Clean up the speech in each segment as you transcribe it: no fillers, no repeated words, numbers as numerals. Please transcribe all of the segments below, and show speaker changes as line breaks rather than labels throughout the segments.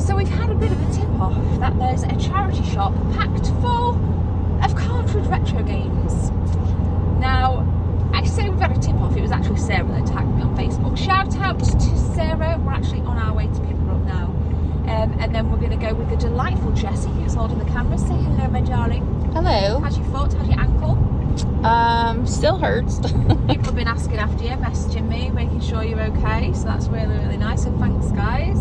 So we've had a bit of a tip-off that there's a charity shop packed full of cartridge retro games. Now, I say we've had a tip-off, it was actually Sarah that tagged me on Facebook. Shout out to Sarah, we're actually on our way to pick her up now. And then we're going to go with the delightful Jessie, who's holding the camera. Say hello, my darling.
Hello.
How's your foot? How's your ankle?
Still hurts.
People have been asking after you, messaging me, making sure you're okay. So that's really, really nice. So thanks, guys.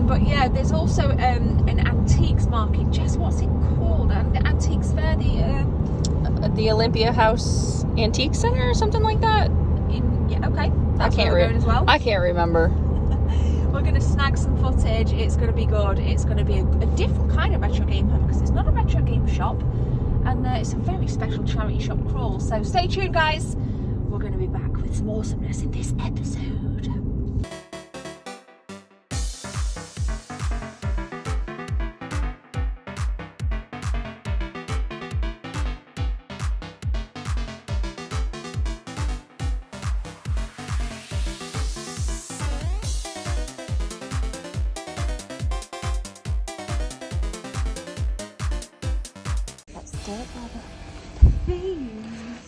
But yeah, there's also an antiques market. Jess, what's it called? The Antiques Fair?
The Olympia House Antique Center or something like that?
Yeah, okay. That's where we're going as well.
I can't remember.
We're going to snag some footage. It's going to be good. It's going to be a different kind of retro game hunt because it's not a retro game shop, and it's a very special charity shop crawl. So stay tuned, guys. We're going to be back with some awesomeness in this episode.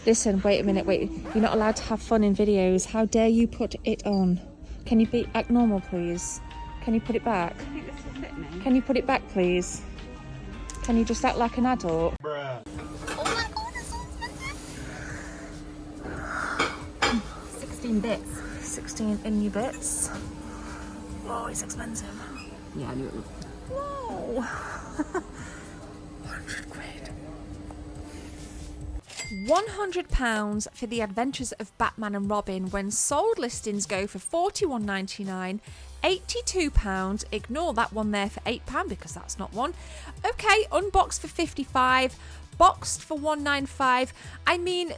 Listen, wait a minute, wait. You're not allowed to have fun in videos. How dare you put it on? Can you act normal, please? Can you put it back?
I think this will fit me.
Can you put it back, please? Can you just act like an adult?
Bruh.
Oh my god, 16 bits. 16 in new bits. Oh, it's expensive.
Yeah, I knew it was.
Whoa. 100 quid. £100 for the Adventures of Batman and Robin when sold listings go for $41.99, £82, ignore that one there for £8 because that's not one. Okay, unboxed for $55, boxed for $195. I mean,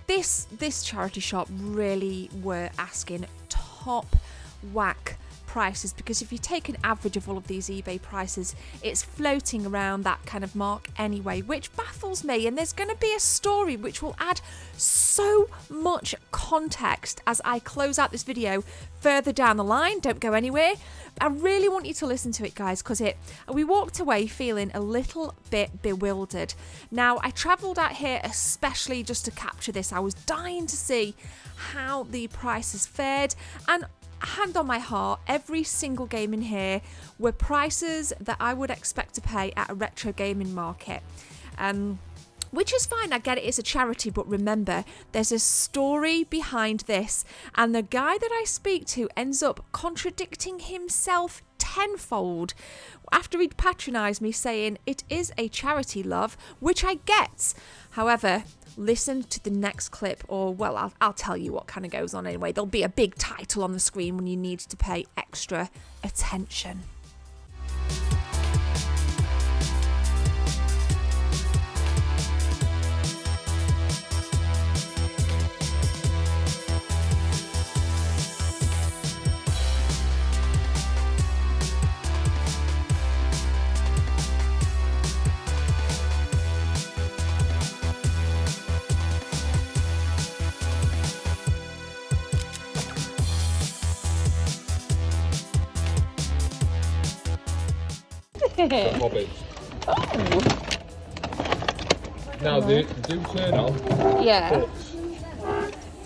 this charity shop really were asking top whack prices, because if you take an average of all of these eBay prices, it's floating around that kind of mark anyway, which baffles me. And there's going to be a story which will add so much context as I close out this video further down the line. Don't go anywhere. I really want you to listen to it, guys, because we walked away feeling a little bit bewildered. Now, I travelled out here especially just to capture this. I was dying to see how the prices fared, and hand on my heart, every single game in here were prices that I would expect to pay at a retro gaming market. Which is fine, I get it, it's a charity, but remember, there's a story behind this, and the guy that I speak to ends up contradicting himself tenfold after he'd patronised me saying it is a charity, love, which I get. However, listen to the next clip, or well, I'll tell you what kind of goes on anyway. There'll be a big title on the screen when you need to pay extra attention.
Hobbits.
Oh.
Now they do turn on,
Yeah.
but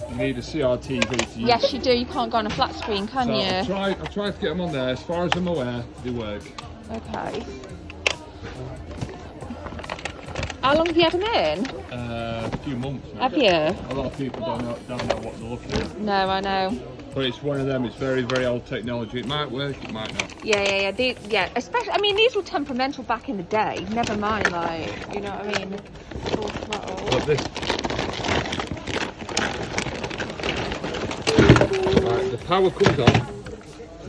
you need a CRT TV to use
Yes,
them.
you do. You can't go on a flat screen, can
So
you?
I tried to get them on there. As far as I'm aware, they work.
Okay. How long have you had them in?
A few months now.
Have you?
A lot of people don't know what they're looking at.
No, I know.
But it's one of them. It's very, very old technology. It might work, it might not.
Yeah. Especially, I mean, these were temperamental back in the day. Never mind, like, you know what I mean?
But this. Right, the power comes on.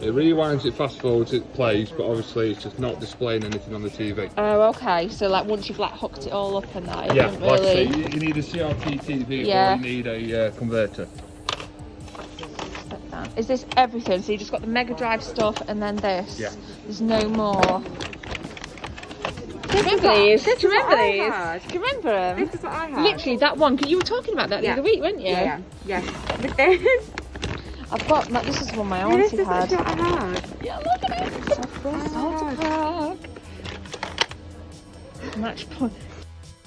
It rewinds, it fast forwards, it plays, but obviously it's just not displaying anything on the TV.
Oh, okay. So, like, once you've like hooked it all up and that, it
Yeah,
doesn't
like
really.
I say, you need a CRT TV
Yeah.
or you need a converter.
Is this everything? So you just got the Mega Drive stuff and then this?
Yeah.
There's no more. Do you remember these? Do you remember these? Do you remember them?
This is what I had.
Literally that one, because you were talking about that the other week, weren't you?
Yeah.
I've got, this is one my
This
auntie
is
had.
what I had.
Yeah, look at it. It's so
match point.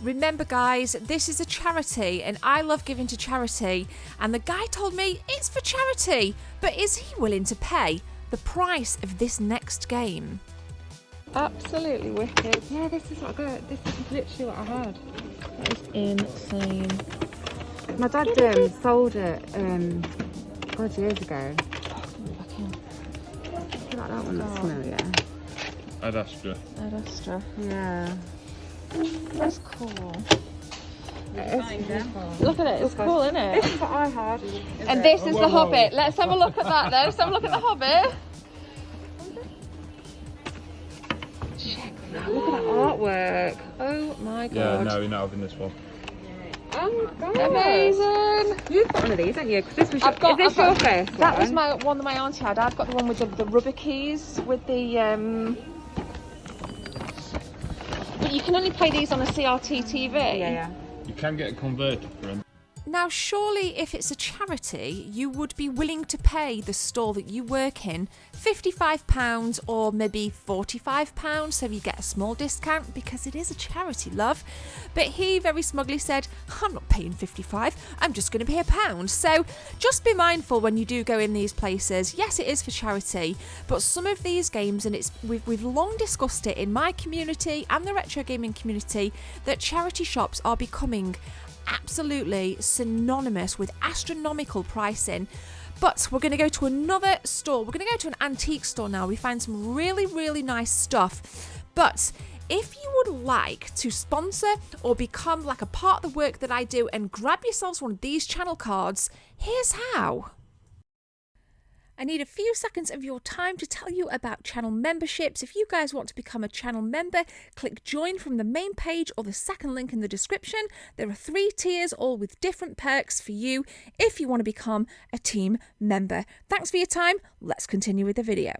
Remember guys, this is a charity and I love giving to charity, and the guy told me it's for charity, but is he willing to pay the price of this next game?
Absolutely wicked.
Yeah, this is what I got. This is literally what I had.
That is insane.
My dad sold it God, years ago. I feel like that one looks familiar.
Ad Astra.
Ad Astra.
Yeah.
That's cool.
It's
Look at it, it's cool, isn't it?
This is what I had.
And this is the Hobbit. Let's have a look at that then. Let's have a look at the Hobbit. Check that.
Look at that artwork.
Oh my god.
Yeah, no, you're not having this one.
Oh god.
Amazing.
You've got one of these, haven't you? Because this was
I've got,
is this your first one?
That was my one that my auntie had. I've got the one with the rubber keys with the But you can only play these on a CRT TV.
Yeah.
You can get a converter for him.
Now surely if it's a charity, you would be willing to pay the store that you work in £55 or maybe £45 so you get a small discount, because it is a charity, love. But he very smugly said, I'm not paying 55, I'm just going to pay £1. So just be mindful when you do go in these places. Yes, it is for charity, but some of these games, and we've long discussed it in my community and the retro gaming community, that charity shops are becoming absolutely synonymous with astronomical pricing. But we're going to go to another store. We're going to go to an antique store now. We find some really, really nice stuff. But if you would like to sponsor or become like a part of the work that I do and grab yourselves one of these channel cards, here's how. I need a few seconds of your time to tell you about channel memberships. If you guys want to become a channel member, click join from the main page or the second link in the description. There are 3 tiers, all with different perks for you if you want to become a team member. Thanks for your time. Let's continue with the video.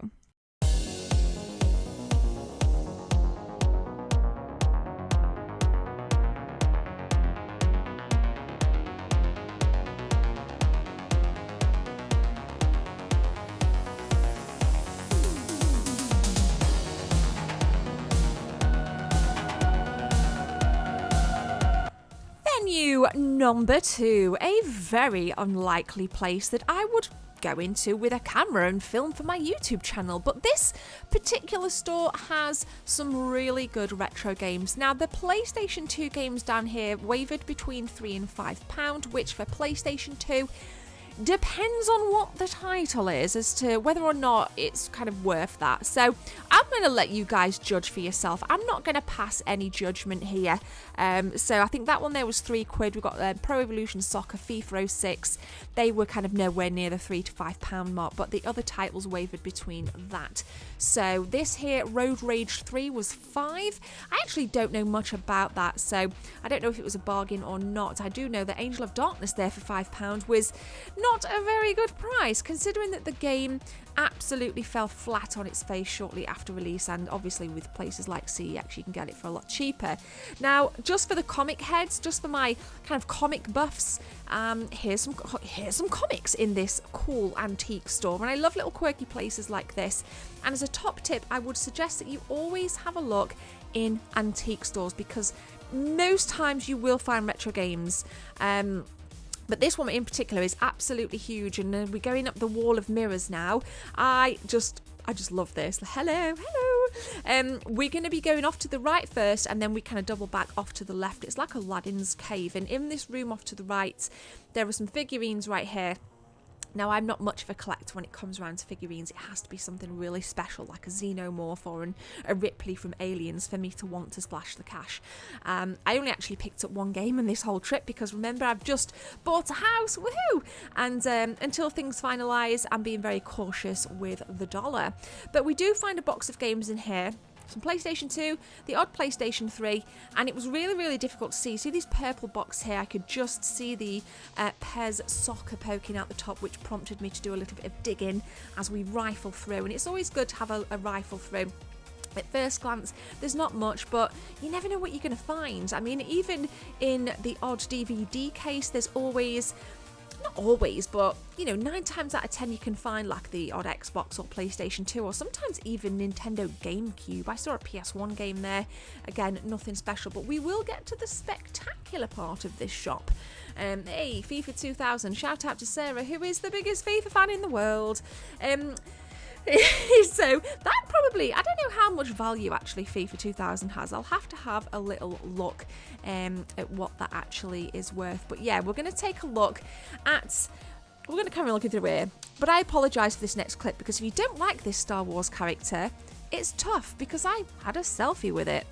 Venue number 2, a very unlikely place that I would go into with a camera and film for my YouTube channel, but this particular store has some really good retro games. Now the PlayStation 2 games down here wavered between £3 and £5, which for PlayStation 2 depends on what the title is as to whether or not it's kind of worth that. So I'm going to let you guys judge for yourself. I'm not going to pass any judgment here. So I think that one there was £3. We've got Pro Evolution Soccer, FIFA 06. They were kind of nowhere near the £3 to £5 mark, but the other titles wavered between that. So this here, Road Rage 3, was £5. I actually don't know much about that, so I don't know if it was a bargain or not. I do know that Angel of Darkness there for £5 was not a very good price, considering that the game absolutely fell flat on its face shortly after release, and obviously with places like CEX you can get it for a lot cheaper. Now just for the comic heads, just for my kind of comic buffs, here's some comics in this cool antique store, and I love little quirky places like this. And as a top tip, I would suggest that you always have a look in antique stores, because most times you will find retro games. But this one in particular is absolutely huge, and we're going up the wall of mirrors now. I just love this. Hello. We're going to be going off to the right first, and then we kind of double back off to the left. It's like Aladdin's cave, and in this room off to the right, there are some figurines right here. Now, I'm not much of a collector when it comes around to figurines. It has to be something really special, like a Xenomorph or a Ripley from Aliens, for me to want to splash the cash. I only actually picked up one game in this whole trip, because remember, I've just bought a house, woohoo! And until things finalise, I'm being very cautious with the dollar. But we do find a box of games in here. Some PlayStation 2, the odd PlayStation 3, and it was really, really difficult to see. See this purple box here? I could just see the PES Soccer poking out the top, which prompted me to do a little bit of digging as we rifle through. And it's always good to have a rifle through. At first glance, there's not much, but you never know what you're going to find. I mean, even in the odd DVD case, there's always not always, but 9 times out of 10 you can find like the odd Xbox or PlayStation 2 or sometimes even Nintendo GameCube. I saw a PS1 game there. Again, nothing special, but we will get to the spectacular part of this shop. Hey, FIFA 2000, shout out to Sarah, who is the biggest FIFA fan in the world. So that probably, I don't know how much value actually FIFA 2000 has. I'll have to have a little look at what that actually is worth. But yeah, we're going to take a look at, we're going to carry on looking through here. But I apologise for this next clip, because if you don't like this Star Wars character, it's tough because I had a selfie with it.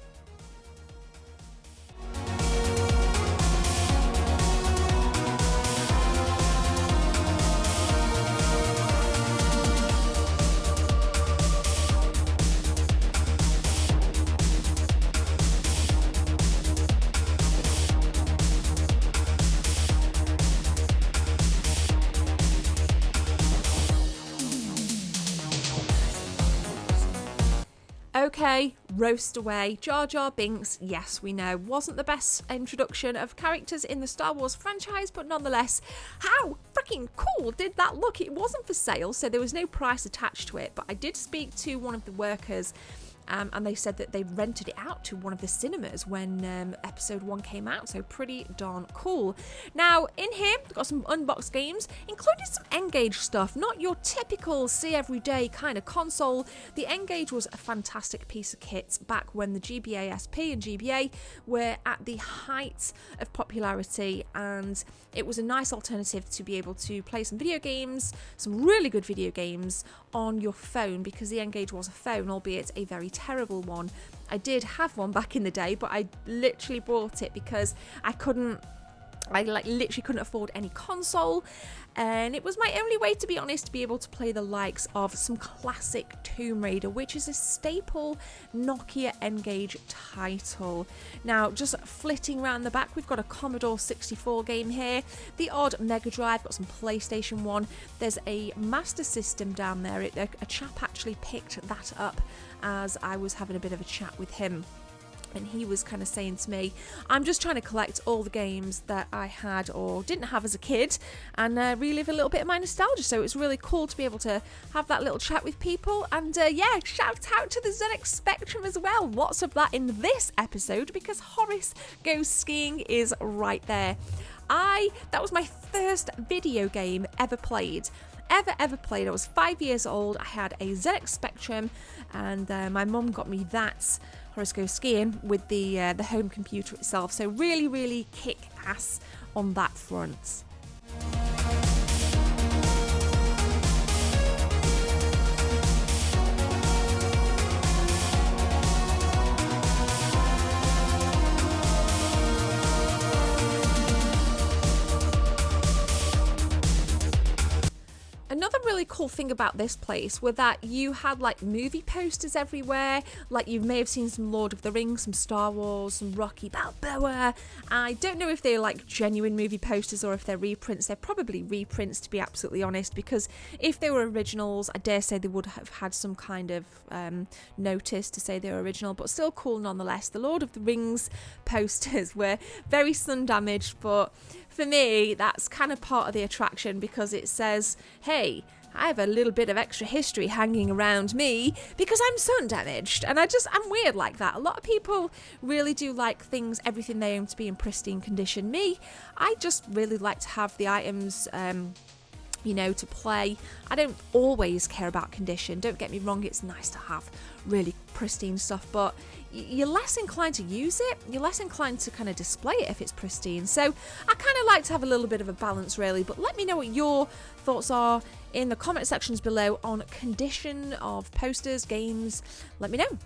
Okay, roast away. Jar Jar Binks, yes, we know, wasn't the best introduction of characters in the Star Wars franchise, but nonetheless, how freaking cool did that look? It wasn't for sale, so there was no price attached to it, but I did speak to one of the workers, and they said that they rented it out to one of the cinemas when episode 1 came out, so pretty darn cool. Now, in here, we've got some unboxed games, including some N-Gage stuff, not your typical see every day kind of console. The N-Gage was a fantastic piece of kit back when the GBA SP and GBA were at the height of popularity, and it was a nice alternative to be able to play some video games, some really good video games on your phone, because the N-Gage was a phone, albeit a very terrible one. I did have one back in the day, but I literally bought it because I literally couldn't afford any console, and it was my only way, to be honest, to be able to play the likes of some classic Tomb Raider, which is a staple Nokia N-Gage title. Now, just flitting around the back, we've got a Commodore 64 game here, the odd Mega Drive, got some PlayStation 1, there's a Master System down there. A chap actually picked that up as I was having a bit of a chat with him. And he was kind of saying to me, I'm just trying to collect all the games that I had or didn't have as a kid and relive a little bit of my nostalgia. So it's really cool to be able to have that little chat with people. And yeah, shout out to the ZX Spectrum as well. Lots of that in this episode because Horace Goes Skiing is right there. That was my first video game ever played. Ever played. I was 5 years old. I had a ZX Spectrum, and my mum got me that Horace Goes Skiing with the home computer itself. So really kick ass on that front. Another really cool thing about this place were that you had like movie posters everywhere, like you may have seen some Lord of the Rings, some Star Wars, some Rocky Balboa. I don't know if they're like genuine movie posters or if they're reprints. They're probably reprints, to be absolutely honest, because if they were originals, I dare say they would have had some kind of notice to say they were original, but still cool nonetheless. The Lord of the Rings posters were very sun damaged, but for me, that's kind of part of the attraction because it says, hey, I have a little bit of extra history hanging around me because I'm sun damaged. And I'm weird like that. A lot of people really do like everything they own to be in pristine condition. Me, I just really like to have the items, to play. I don't always care about condition. Don't get me wrong, it's nice to have really pristine stuff, but you're less inclined to use it. You're less inclined to kind of display it if it's pristine. So I kind of like to have a little bit of a balance, really. But let me know what your thoughts are in the comment sections below on condition of posters, games. Let me know.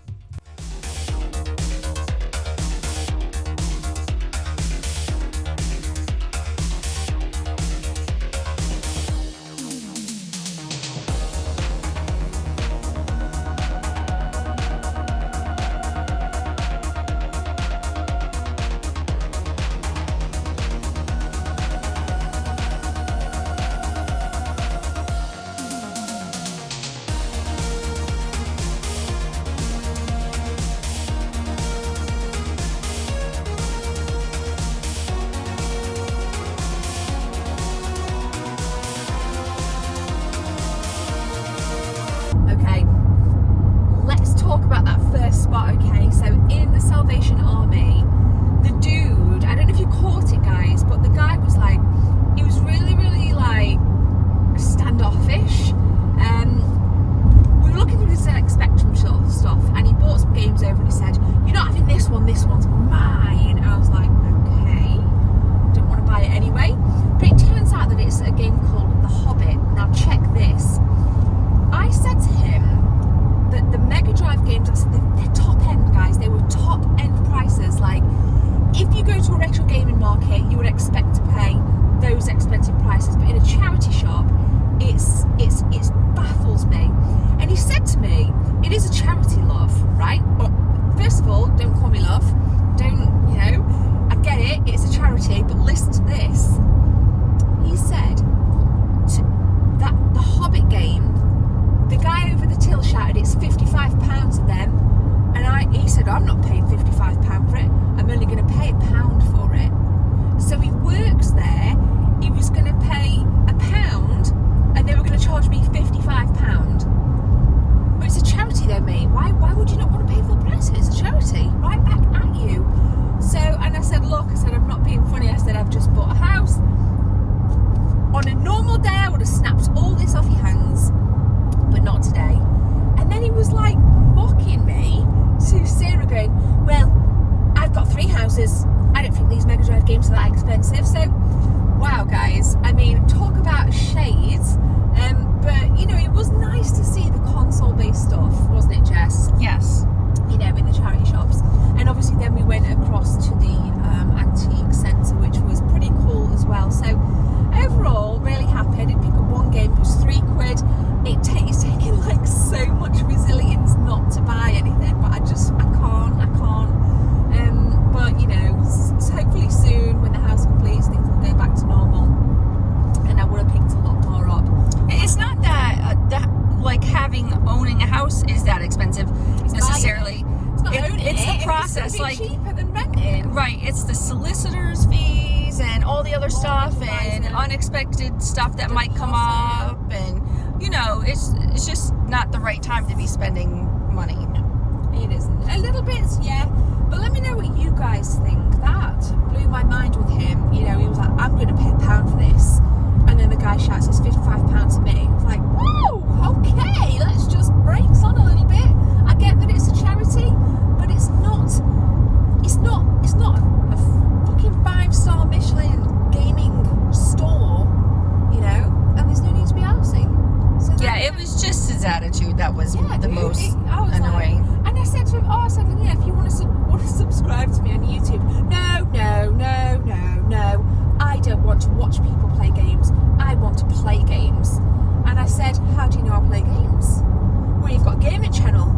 games over and he said, "You're not having this one's mine." I was like, okay, didn't want to buy it anyway. But it turns out that it's a game called The Hobbit. Now check this. I said to him that the Mega Drive games, they're top end, guys. They were top end prices. Like, if you go to a retro gaming market, you would expect to pay those expensive prices, but in a charity shop, it baffles me. And he said to me, it is a charity, love, right? But first of all, don't call me love. Don't, I get it, it's a charity, but listen to this. He said that the Hobbit game, the guy over the till shouted it's £55 of them, and he said, I'm not paying £55 for it, I'm only going to pay £1 for it. So he works there, he was going to pay £1 and they were going to charge me £55. But it's a charity though, mate. Why would you not want to pay full price? It's a charity, right back at you. So, and I said, look, I'm not being funny. I said, I've just bought a house. On a normal day, I would have snapped all this off your hands, but not today. And then he was like mocking me to Sarah, going, well, I've got 3 houses. I don't think these Mega Drive games are that expensive. So, wow, guys. I mean, talk about shades. But, it was nice to see the console-based stuff, wasn't it, Jess?
Yes.
In the charity shops. And obviously then we went across to the antique centre, which was pretty cool as well. So overall, really happy. I did pick up one game, it was £3. It's taken like so much resilience not to buy anything, but I can't. But hopefully soon when the house completes, things will go back to normal, and I would have picked a lot more up.
It's not that owning a house is that expensive necessarily.
It's not owning
it's
it.
the process.
It's like cheaper than renting.
Right. It's the solicitor's fees and all the other stuff and unexpected stuff that might come up, and it's just not the right time to be spending money.
It isn't. A little bit, yeah. But let me know what you guys think. That blew my mind with him. He was like, I'm going to pay £1 for this. And then the guy shouts, it's £55 to me. I was like, whoa, okay, let's just brakes on a little bit. I get that it's a charity, but it's not a fucking 5-star Michelin gaming store, and there's no need to be arsey. So
It was just his attitude that was the most
I was
annoying.
Like, and I said to him, if you want to subscribe to me on YouTube. No. I don't want to watch people play games. I want to play games. And I said, how do you know I play games? Well, you've got a gaming channel.